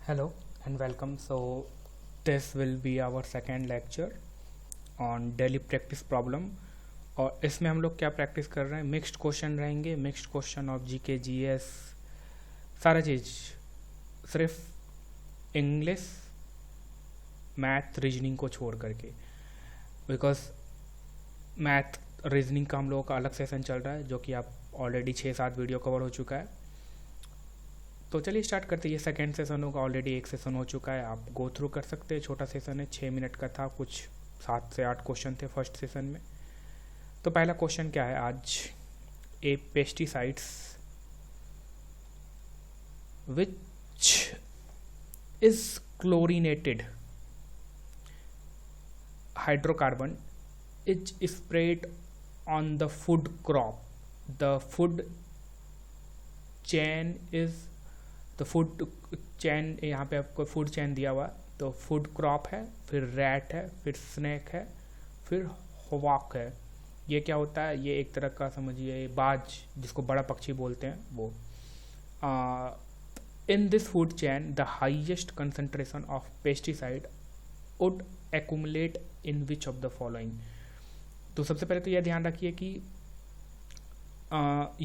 Hello and welcome. So this will be our second lecture on daily practice problem और इसमें हम लोग क्या प्रैक्टिस कर रहे हैं, मिक्स्ड क्वेश्चन रहेंगे, mixed question of GK GS सारा चीज़, सिर्फ इंग्लिश मैथ रीजनिंग को छोड़ करके, बिकॉज मैथ रीजनिंग का हम लोगों का अलग सेशन चल रहा है जो कि आप ऑलरेडी 6-7 वीडियो कवर हो चुका है। तो चलिए स्टार्ट करते हैं। ये सेकेंड सेशन होगा, ऑलरेडी एक सेशन हो चुका है, आप गो थ्रू कर सकते हैं। छोटा सेशन है, 6 मिनट का था, कुछ 7 से 8 क्वेश्चन थे फर्स्ट सेशन में। तो पहला क्वेश्चन क्या है आज, a pesticides which is chlorinated hydrocarbon is spread on the food crop, the food chain is तो फूड चैन, यहाँ पे आपको फूड चैन दिया हुआ, तो फूड क्रॉप है, फिर रैट है, फिर स्नेक है, फिर हॉक है। ये क्या होता है, ये एक तरह का समझिए बाज, जिसको बड़ा पक्षी बोलते हैं वो। In this food chain the highest concentration of pesticide would accumulate in which of the following. तो सबसे पहले तो यह ध्यान रखिए कि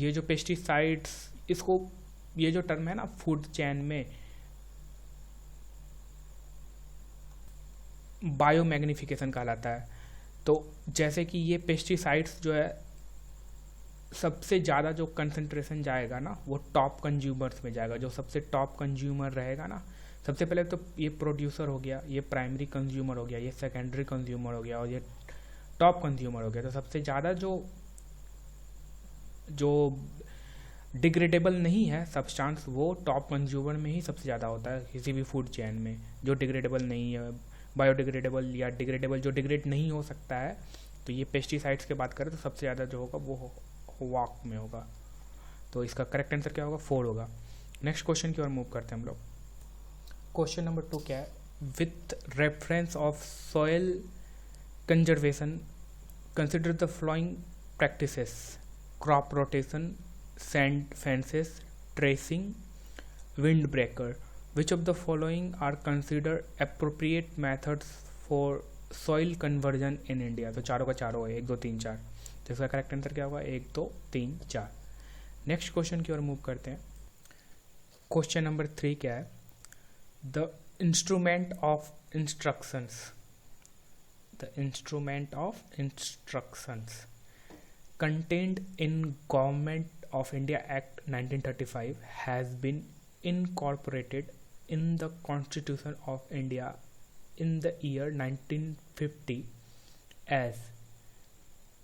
ये जो पेस्टिसाइड्स, इसको ये जो टर्म है ना फूड चैन में, बायोमैग्निफिकेशन कहलाता है। तो जैसे कि ये पेस्टिसाइड्स जो है, सबसे ज़्यादा जो कंसंट्रेशन जाएगा ना वो टॉप कंज्यूमर्स में जाएगा। जो सबसे टॉप कंज्यूमर रहेगा ना, सबसे पहले तो ये प्रोड्यूसर हो गया, ये प्राइमरी कंज्यूमर हो गया, ये सेकेंडरी कंज्यूमर हो गया और ये टॉप कंज्यूमर हो गया। तो सबसे ज़्यादा जो डिग्रेडेबल नहीं है सब्सटेंस, वो टॉप कंज्यूमर में ही सबसे ज़्यादा होता है किसी भी फूड चेन में। जो डिग्रेडेबल नहीं है, बायोडिग्रेडेबल या डिग्रेडेबल, जो डिग्रेड नहीं हो सकता है, तो ये पेस्टिसाइड्स की बात करें तो सबसे ज़्यादा जो होगा वो वॉक में होगा। तो इसका करेक्ट आंसर क्या होगा, 4 होगा। नेक्स्ट क्वेश्चन की ओर मूव करते हैं हम लोग। क्वेश्चन नंबर 2 क्या है, with reference of soil conservation consider the following practices, crop rotation, sand fences, tracing, windbreaker. Which of the following are considered appropriate methods for soil conversion in India? तो चारों का चारों है, 1 2 3 4। तो इसका करेक्ट आंसर क्या होगा, 1 2 3 4। नेक्स्ट क्वेश्चन की ओर मूव करते हैं। क्वेश्चन नंबर 3 क्या है, the instrument of instructions, the instrument of instructions contained in Government of India Act 1935 has been incorporated in the Constitution of India in the year 1950 as।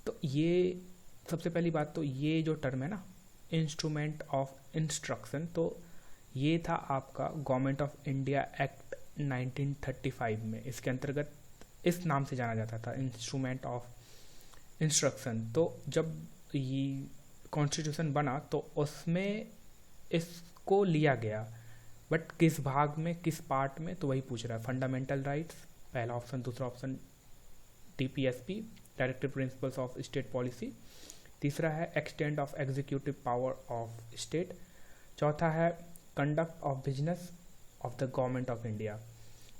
तो ये सबसे पहली बात, तो ये जो टर्म है ना इंस्ट्रूमेंट ऑफ इंस्ट्रक्शन, तो ये था आपका गवर्नमेंट ऑफ इंडिया एक्ट 1935 में। इसके अंतर्गत इस नाम से जाना जाता था, इंस्ट्रूमेंट ऑफ इंस्ट्रक्शन। तो जब ये कॉन्स्टिट्यूशन बना तो उसमें इसको लिया गया, बट किस भाग में, किस पार्ट में, तो वही पूछ रहा है। फंडामेंटल राइट्स पहला ऑप्शन, दूसरा option DPSP directive principles of state policy, तीसरा है extend of executive power of state, चौथा है conduct of business of the government of India.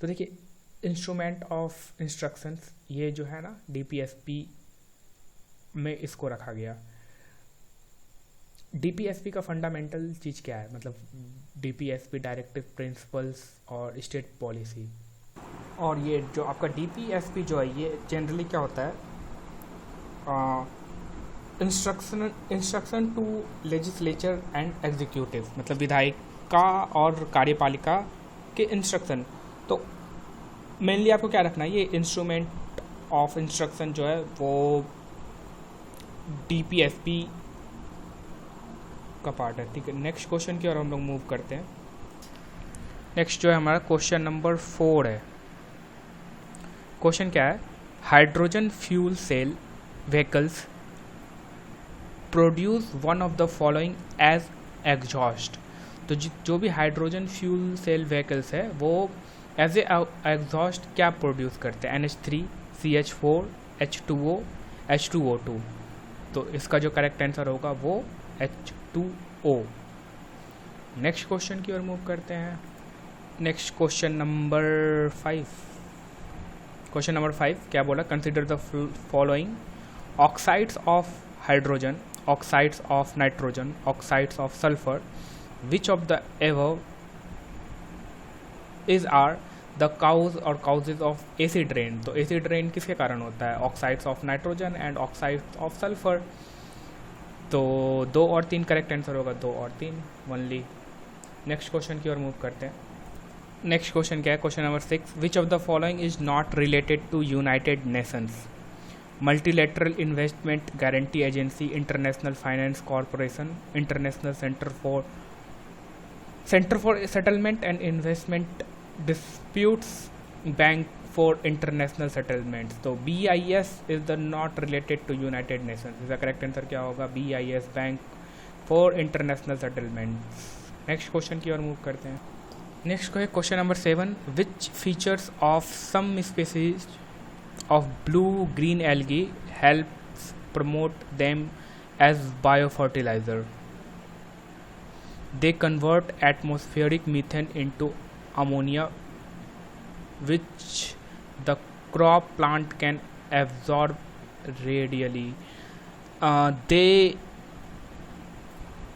तो देखिए इंस्ट्रूमेंट ऑफ इंस्ट्रक्शंस, ये जो है ना DPSP में इसको रखा गया। DPSP का फंडामेंटल चीज़ क्या है, मतलब DPSP डायरेक्टिव प्रिंसिपल्स और स्टेट पॉलिसी। और ये जो आपका DPSP जो है, ये जनरली क्या होता है, instruction to legislature and executive, मतलब विधायिका और कार्यपालिका के इंस्ट्रक्शन। तो मेनली आपको क्या रखना है, ये इंस्ट्रूमेंट ऑफ इंस्ट्रक्शन जो है वो DPSP का पार्ट है, ठीक है। नेक्स्ट क्वेश्चन की ओर हम लोग मूव करते हैं। नेक्स्ट जो है हमारा क्वेश्चन नंबर 4 है। क्वेश्चन क्या है, hydrogen fuel cell vehicles produce one of the following as exhaust. तो जो भी हाइड्रोजन फ्यूल सेल व्हीकल्स है वो एज ए एग्जॉस्ट क्या प्रोड्यूस करते हैं, NH3, CH4, H2O, H2O2। तो इसका जो करेक्ट आंसर होगा वो H2O। नेक्स्ट क्वेश्चन की ओर मूव करते हैं। Next question number 5। Question number 5 क्या बोला, consider the following oxides of hydrogen, oxides of nitrogen, oxides of sulphur, which of the above is are the cause और causes of acid rain. तो acid rain किसके कारण होता है, oxides of nitrogen and oxides of sulphur. तो 2 और 3 correct answer होगा, 2 और 3 ओनली। नेक्स्ट क्वेश्चन की ओर मूव करते हैं। नेक्स्ट क्वेश्चन क्या है, question number 6, which of the following is not related to United Nations, Multilateral Investment Guarantee Agency, International Finance Corporation, International Centre for Settlement and Investment Disputes, Bank for International Settlements. तो BIS is the not related to United Nations. इसका correct answer क्या होगा, BIS, Bank for International Settlements. Next question की ओर move करते हैं। Next question number 7, which features of some species of blue green algae helps promote them as biofertilizer. They convert atmospheric methane into ammonia, which the crop plant can absorb radially. They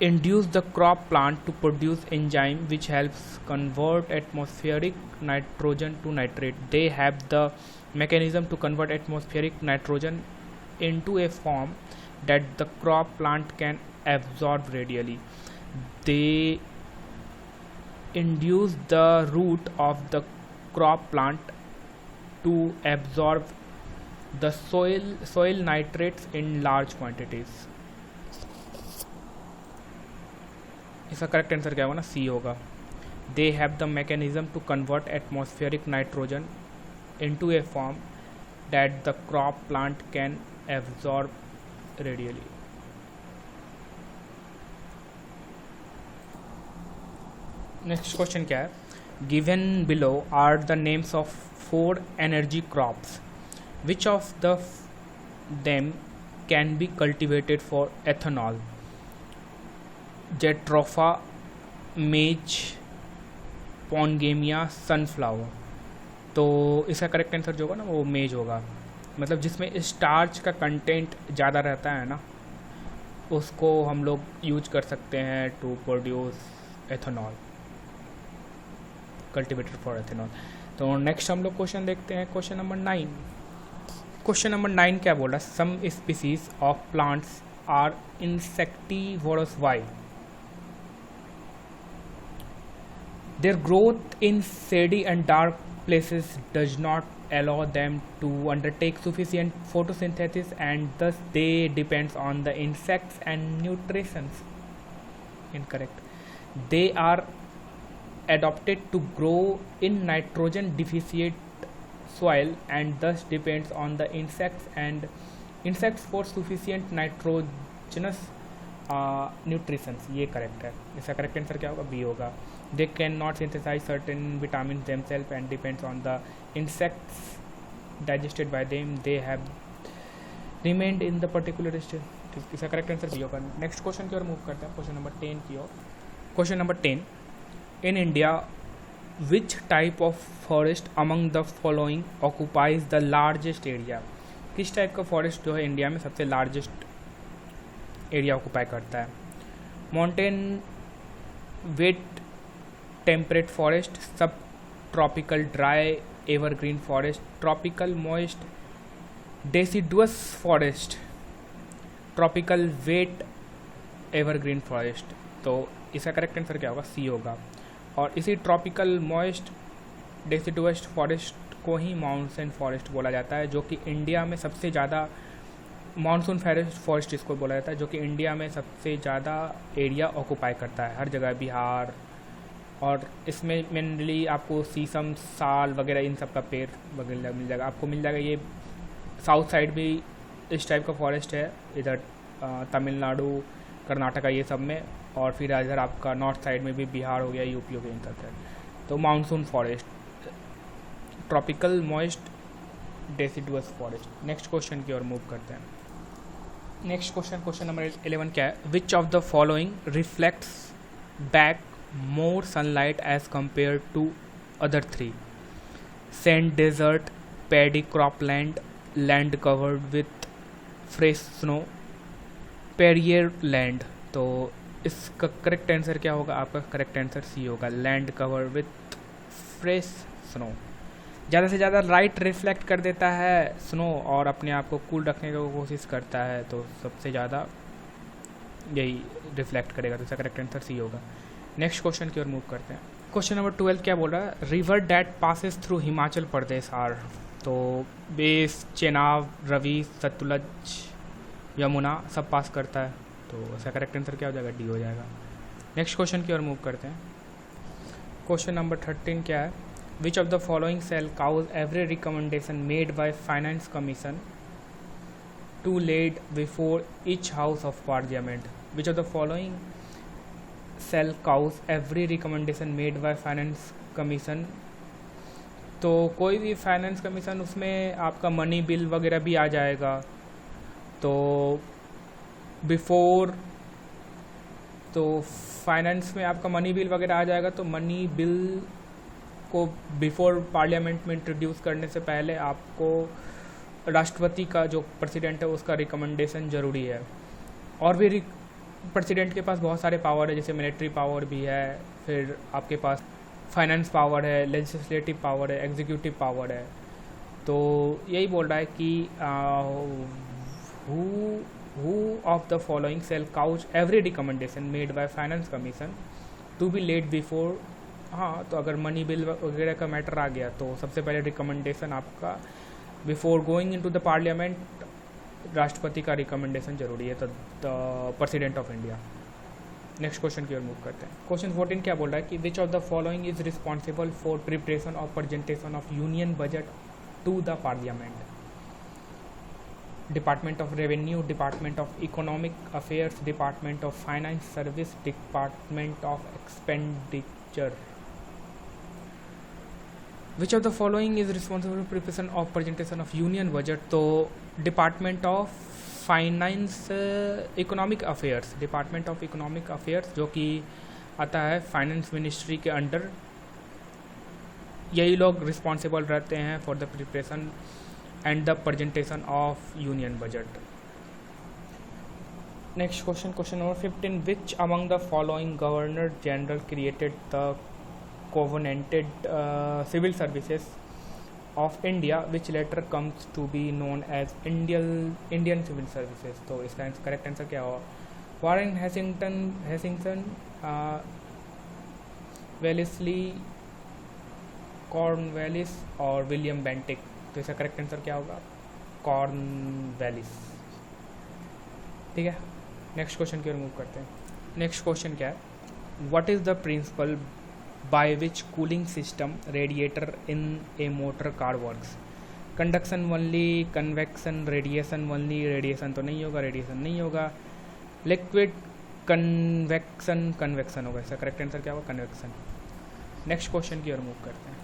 induce the crop plant to produce enzyme which helps convert atmospheric nitrogen to nitrate. They have the mechanism to convert atmospheric nitrogen into a form that the crop plant can absorb radially. They induce the root of the crop plant to absorb the soil nitrates in large quantities. इसका correct answer क्या होगा ना, C होगा। They have the mechanism to convert atmospheric nitrogen into a form that the crop plant can absorb radially. Next question क्या है, given below are the names of 4 energy crops. Which of them can be cultivated for ethanol? Jatropha, maize, Pongamia, sunflower. तो इसका correct answer जो होगा ना वो मेज होगा, मतलब जिसमें स्टार्च का कंटेंट ज़्यादा रहता है ना, उसको हम लोग यूज कर सकते हैं to produce ethanol, cultivated for ethanol. तो नेक्स्ट हम लोग क्वेश्चन देखते हैं, क्वेश्चन नंबर 9। क्वेश्चन नंबर 9 क्या बोला, some species of plants are insectivorous, why? Their growth in shady and dark places does not allow them to undertake sufficient photosynthesis, and thus they depends on the insects and nutrients. Incorrect. They are adapted to grow in nitrogen deficient soil and thus depends on the insects for sufficient nitrogenous nutrients. ये correct है, इसका correct answer क्या होगा, B होगा। They cannot synthesize certain vitamins themselves and depends on the insects digested by them. They have remained in the particular state. इसका correct answer B होगा। Next question की ओर मूव करते हैं, क्वेश्चन नंबर 10 की ओर। Question number 10, in India which type of forest among the following occupies the largest area? किस type का फॉरेस्ट जो है इंडिया में सबसे लार्जेस्ट एरिया ऑक्यूपाई करता है? माउंटेन वेट टेम्परेट फॉरेस्ट, सब tropical dry evergreen forest, tropical moist deciduous forest, tropical wet evergreen forest. तो इसका करेक्ट आंसर क्या होगा, C होगा। और इसी ट्रॉपिकल मॉइस्ट डेसिडुअस फॉरेस्ट को ही मानसून फॉरेस्ट बोला जाता है, जो कि इंडिया में सबसे ज़्यादा मानसून फॉरेस्ट इसको बोला जाता है, जो कि इंडिया में सबसे ज़्यादा एरिया ऑक्यूपाई करता है, हर जगह, बिहार। और इसमें मेनली आपको शीशम, साल वगैरह इन सब का पेड़ वगैरह मिल जाएगा, आपको मिल जाएगा। ये साउथ साइड भी इस टाइप का फॉरेस्ट है, इधर तमिलनाडु, कर्नाटका ये सब में, और फिर इधर आपका नॉर्थ साइड में भी बिहार हो गया, यूपी हो गया, इन सब है। तो monsoon forest, tropical moist deciduous forest. Next question की ओर मूव करते हैं। नेक्स्ट क्वेश्चन नंबर 11 क्या है, which of the following reflects back more sunlight as compared to other three, sand desert, paddy cropland, land covered with fresh snow, prairie land. तो इसका correct answer क्या होगा? आपका करेक्ट आंसर सी होगा, land covered with fresh snow. ज़्यादा से ज़्यादा light reflect कर देता है स्नो और अपने आप को कूल रखने की कोशिश करता है, तो सबसे ज़्यादा यही रिफ्लेक्ट करेगा, तो इसका करेक्ट आंसर सी होगा। नेक्स्ट क्वेश्चन की ओर मूव करते हैं। क्वेश्चन नंबर 12 क्या बोल रहा है? River that passes through Himachal Pradesh are. तो बेस, चेनाब, रवि, सतलुज, यमुना सब पास करता है, तो इसका करेक्ट आंसर क्या हो जाएगा? डी हो जाएगा। नेक्स्ट क्वेश्चन की ओर मूव करते हैं। क्वेश्चन नंबर 13 क्या है? Which of the following shall cause every recommendation made by Finance Commission to laid before each house of Parliament? Which of the following shall cause every recommendation made by Finance Commission. तो कोई भी finance commission, उसमें आपका money bill वगैरह भी आ जाएगा, तो before, तो फाइनेंस में आपका मनी बिल वगैरह आ जाएगा, तो मनी बिल को बिफोर पार्लियामेंट में इंट्रोड्यूस करने से पहले आपको राष्ट्रपति का जो प्रेसिडेंट है उसका रिकमेंडेशन ज़रूरी है। और भी प्रेसिडेंट के पास बहुत सारे पावर है, जैसे मिलिट्री पावर भी है, फिर आपके पास फाइनेंस पावर है, लेजिस्लेटिव पावर है, एग्जीक्यूटिव पावर है। तो यही बोल रहा है कि who of the following shall couch every recommendation made by finance commission to be laid before। हाँ, तो अगर मनी बिल वगैरह का मैटर आ गया तो सबसे पहले रिकमेंडेशन आपका before going into the parliament राष्ट्रपति का रिकमेंडेशन जरूरी है, तो the president of India. Next question की ओर मूव करते हैं। क्वेश्चन 14 क्या बोल रहा है कि which of the following is responsible for preparation of presentation of union budget to the parliament? Department of revenue, department of economic affairs, department of finance service, department of expenditure. Which of the following is responsible for preparation of presentation of union budget? तो department of finance economic affairs, department of economic affairs जो कि आता है finance ministry के under, यही लोग responsible रहते हैं for the preparation and the presentation of union budget. Next question, question number 15, which among the following governor general created the covenanted civil services of India which later comes to be known as Indian civil services? तो इसका correct answer क्या होगा? Warren हेसिंगटन, Wellesley Cornwallis और William Bentinck. तो इसका correct answer क्या होगा? Cornwallis. ठीक है, नेक्स्ट क्वेश्चन की ओर मूव करते हैं। नेक्स्ट क्वेश्चन क्या है? What is the principle by which cooling system radiator in a motor car works? Conduction only, convection, radiation only, radiation तो नहीं होगा, रेडिएशन नहीं होगा, लिक्विड कन्वेक्शन, कन्वेक्शन होगा। इसका करेक्ट आंसर क्या होगा? कन्वेक्शन। नेक्स्ट क्वेश्चन की ओर मूव करते हैं।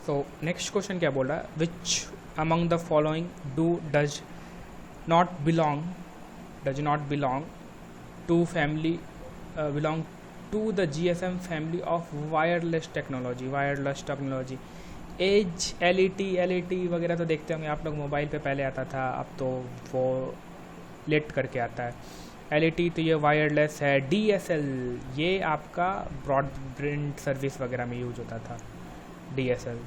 सो नेक्स्ट क्वेश्चन क्या बोल रहा है? Which among the following does not belong to family belong to the GSM family of wireless technology। EDGE, LET वगैरह तो देखते होंगे आप लोग, मोबाइल पे पहले आता था, अब तो वो लेट करके आता है। LET तो ये वायरलेस है। DSL ये आपका ब्रॉडबैंड सर्विस वगैरह में यूज होता था, DSL।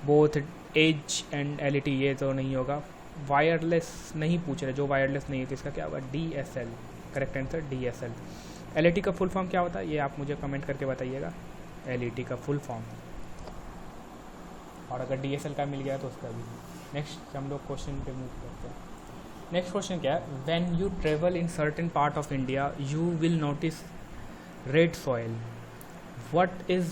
Both EDGE and LET ये तो नहीं होगा। वायरलेस नहीं पूछ रहे, जो वायरलेस नहीं है तो इसका क्या होगा? DSL। Correct answer DSL। LET का फुल फॉर्म क्या होता है ये आप मुझे कमेंट करके बताइएगा, LET का फुल फॉर्म, और अगर DSL का मिल गया तो उसका भी। नेक्स्ट हम लोग क्वेश्चन पे मूव करते हैं। नेक्स्ट क्वेश्चन क्या है? When you travel in certain part of India you will notice red soil. What is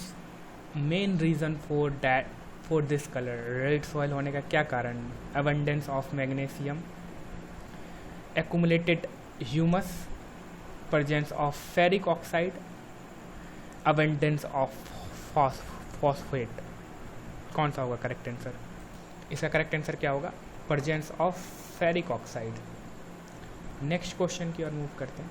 main reason for this colour? Red soil होने का क्या कारण? Abundance of magnesium, accumulated humus, presence of ferric oxide, abundance of phosphate। कौन सा होगा correct answer? इसका correct answer क्या होगा? presence of ferric oxide। Next question की ओर मूव करते हैं।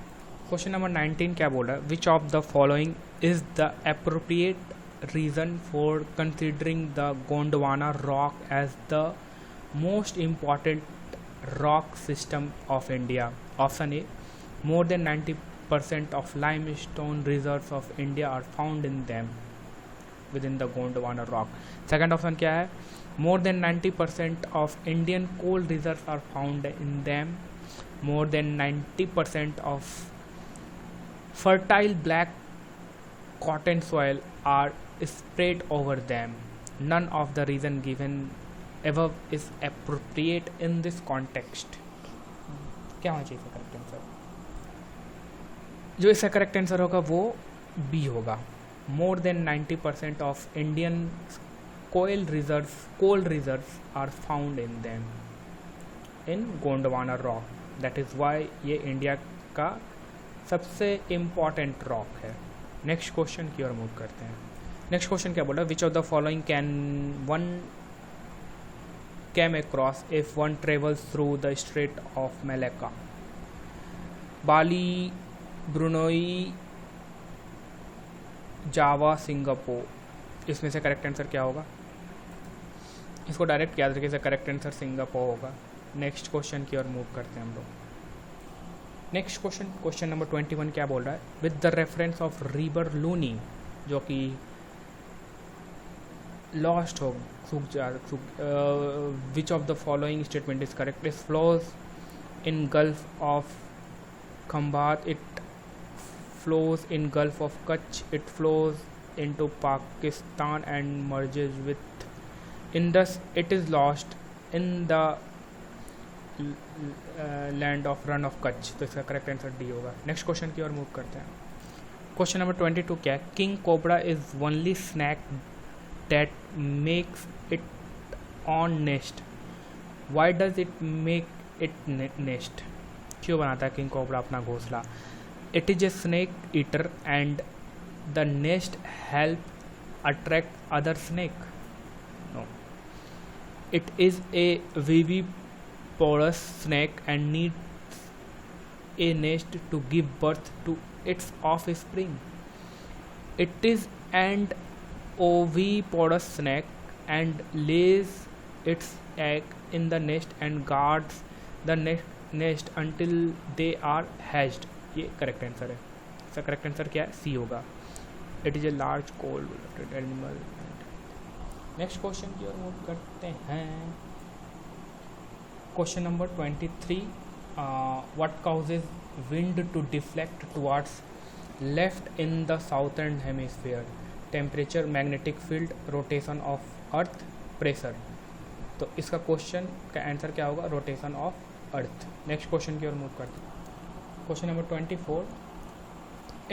क्वेश्चन नंबर 19 क्या बोल रहा है? Which of the following is the appropriate reason for considering the Gondwana rock as the most important rock system of India? Option A, more than 90% of limestone reserves of India are found in them, within the Gondwana rock. Second option क्या है? More than 90% of Indian coal reserves are found in them. More than 90% of fertile black cotton soil are spread over them. None of the reason given above is appropriate in this context. क्या होना चाहिए इसका correct answer? जो इसका correct answer होगा वो B होगा. More than 90% of Indian coal reserves are found in them, in Gondwana rock. That is why ये इंडिया का सबसे इम्पॉर्टेंट रॉक है. नेक्स्ट क्वेश्चन की ओर मूव करते हैं. नेक्स्ट क्वेश्चन क्या बोला? Which of the following can one came across if one travels through the strait of Malacca? Bali, Brunei, Java, Singapore. इसमें से करेक्ट आंसर क्या होगा? इसको डायरेक्ट याद रखिए, करेक्ट आंसर सिंगापुर होगा. नेक्स्ट क्वेश्चन की ओर मूव करते हैं हम लोग. नेक्स्ट क्वेश्चन नंबर 21 क्या बोल रहा है? With the reference of river Luni, जो कि लॉस्ट हो, which of the following statement is correct? It flows in Gulf of Khambhat, it flows in Gulf of Kutch, it flows into Pakistan and merges with Indus, it is lost in the land of Run of Kutch. तो इसका correct answer D होगा. Next question की ओर move करते हैं. Question number 22 क्या है? King cobra is only snake that makes it on nest. Why does it make it nest? क्यों बनाता है किंग कोबरा अपना घोंसला? It is a snake eater and the nest help attract other snake. No. It is a viviparous snake and needs a nest to give birth to its offspring. It is an oviparous snake and lays its egg in the nest and guards the nest until they are hatched. ये correct answer है. इसका correct answer क्या है? C होगा. It is a large cold blooded animal. Next question की ओर move करते हैं. Question number 23. What causes wind to deflect towards left in the southern hemisphere? Temperature, magnetic field, rotation of earth, pressure. तो इसका question का answer क्या होगा? Rotation of earth. Next question की ओर मूव करते हैं. Question number 24.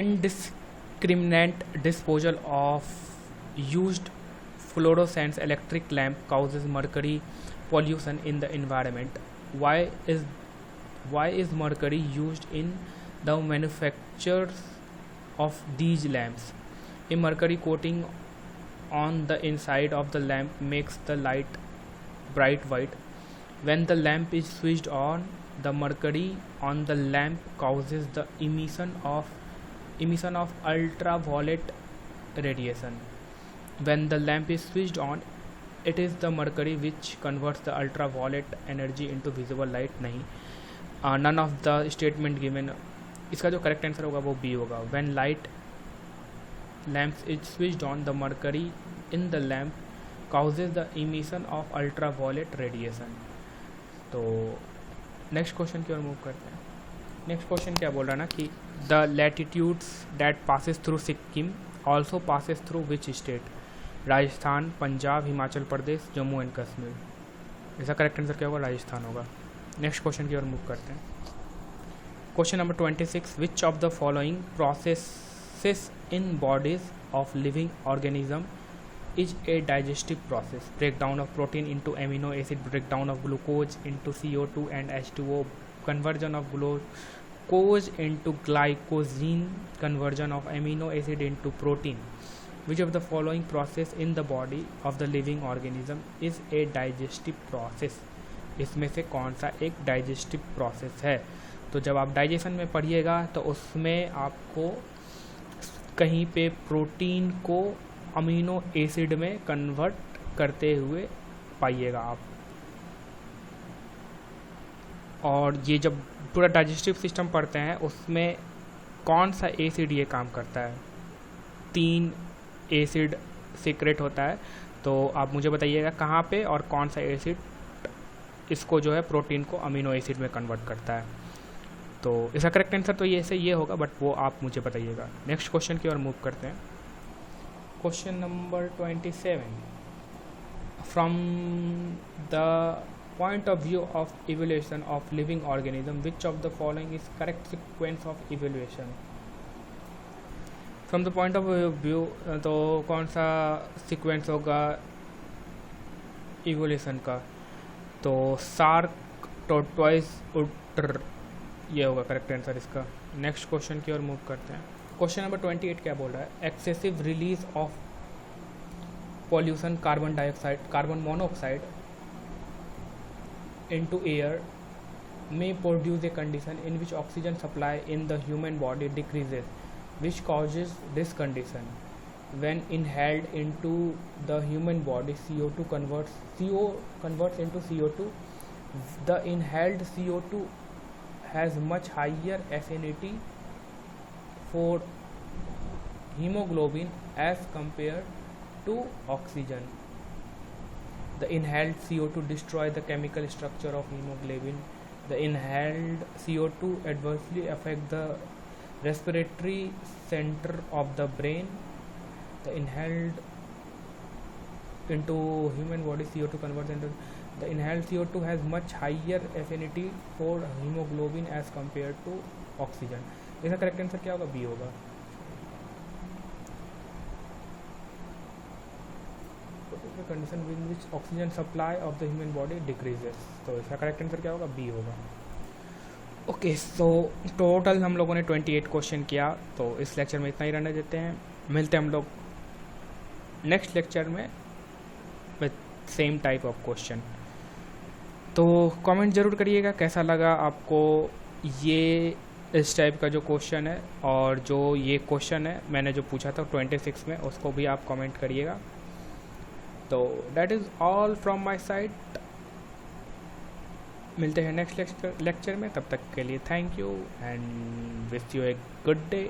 Indiscriminate disposal of used fluorescent electric lamp causes mercury pollution in the environment. Why is mercury used in the manufacture of these lamps? A mercury coating on the inside of the lamp makes the light bright white. When the lamp is switched on, the mercury on the lamp causes the emission of ultraviolet radiation. When the lamp is switched on, it is the mercury which converts the ultraviolet energy into visible light. नहीं, none of the statement given. इसका जो correct answer होगा वो B होगा. When lamps is switched on, the mercury in the lamp causes the emission of ultraviolet radiation. तो next question की ओर move करते हैं. नेक्स्ट क्वेश्चन क्या बोल रहा है ना कि the latitudes that passes through Sikkim also passes through which state? Rajasthan, Punjab, Himachal Pradesh, Jammu and Kashmir. इसका करेक्ट आंसर क्या होगा? राजस्थान होगा. नेक्स्ट क्वेश्चन की ओर मूव करते हैं. Question number 26. Which of the following processes in bodies of living organism is a digestive process? Breakdown of protein into amino acid, breakdown of glucose into CO2 and H2O, conversion of glucose into glycogen, conversion of amino acid into protein. Which of the following process in the body of the living organism is a digestive process? इसमें से कौन सा एक digestive process है? तो जब आप digestion में पढ़िएगा तो उसमें आपको कहीं पे प्रोटीन को अमीनो एसिड में कन्वर्ट करते हुए पाइएगा आप। और ये जब पूरा डाइजेस्टिव सिस्टम पढ़ते हैं उसमें कौन सा एसिड ये काम करता है, 3 एसिड सीक्रेट होता है, तो आप मुझे बताइएगा कहाँ पे और कौन सा एसिड इसको जो है प्रोटीन को अमीनो एसिड में कन्वर्ट करता है। तो इसका करेक्ट आंसर तो ये होगा, बट वो आप मुझे बताइएगा। नेक्स्ट क्वेश्चन की ओर मूव करते हैं। Question number 27, from the point of view of evolution of living organism, which of the following is correct sequence of evolution? From the point of view, तो कौन सा सीक्वेंस होगा इवोल्यूशन का? तो शार्क, टोर्टोइज, उटर, ये होगा करेक्ट आंसर इसका। Next question की ओर मूव करते हैं। क्वेश्चन नंबर 28 क्या बोल रहा है? Excessive release of pollution carbon dioxide, carbon monoxide into air may produce a condition in which oxygen supply in the human body decreases, which causes this condition. When inhaled into the human body, CO2 converts into CO2. The inhaled CO2 has much higher affinity for hemoglobin as compared to oxygen. The inhaled CO2 destroys the chemical structure of hemoglobin. The inhaled CO2 adversely affects the respiratory center of the brain. The inhaled into human body CO2 converts into the inhaled CO2 has much higher affinity for hemoglobin as compared to oxygen. इसका correct answer क्या होगा? B होगा। Condition with which oxygen supply of the human body decreases, तो इसका correct answer क्या होगा? B होगा। Okay, so total हम लोगों ने 28 क्वेश्चन किया, तो इस लेक्चर में इतना ही रहने देते हैं। मिलते हैं हम लोग नेक्स्ट लेक्चर में with same type of question. तो कमेंट ज़रूर करिएगा कैसा लगा आपको ये इस टाइप का जो क्वेश्चन है, और जो ये क्वेश्चन है मैंने जो पूछा था 26 में, उसको भी आप कमेंट करिएगा। तो that is all from my side. मिलते हैं नेक्स्ट लेक्चर में, तब तक के लिए thank you and wish U a good day.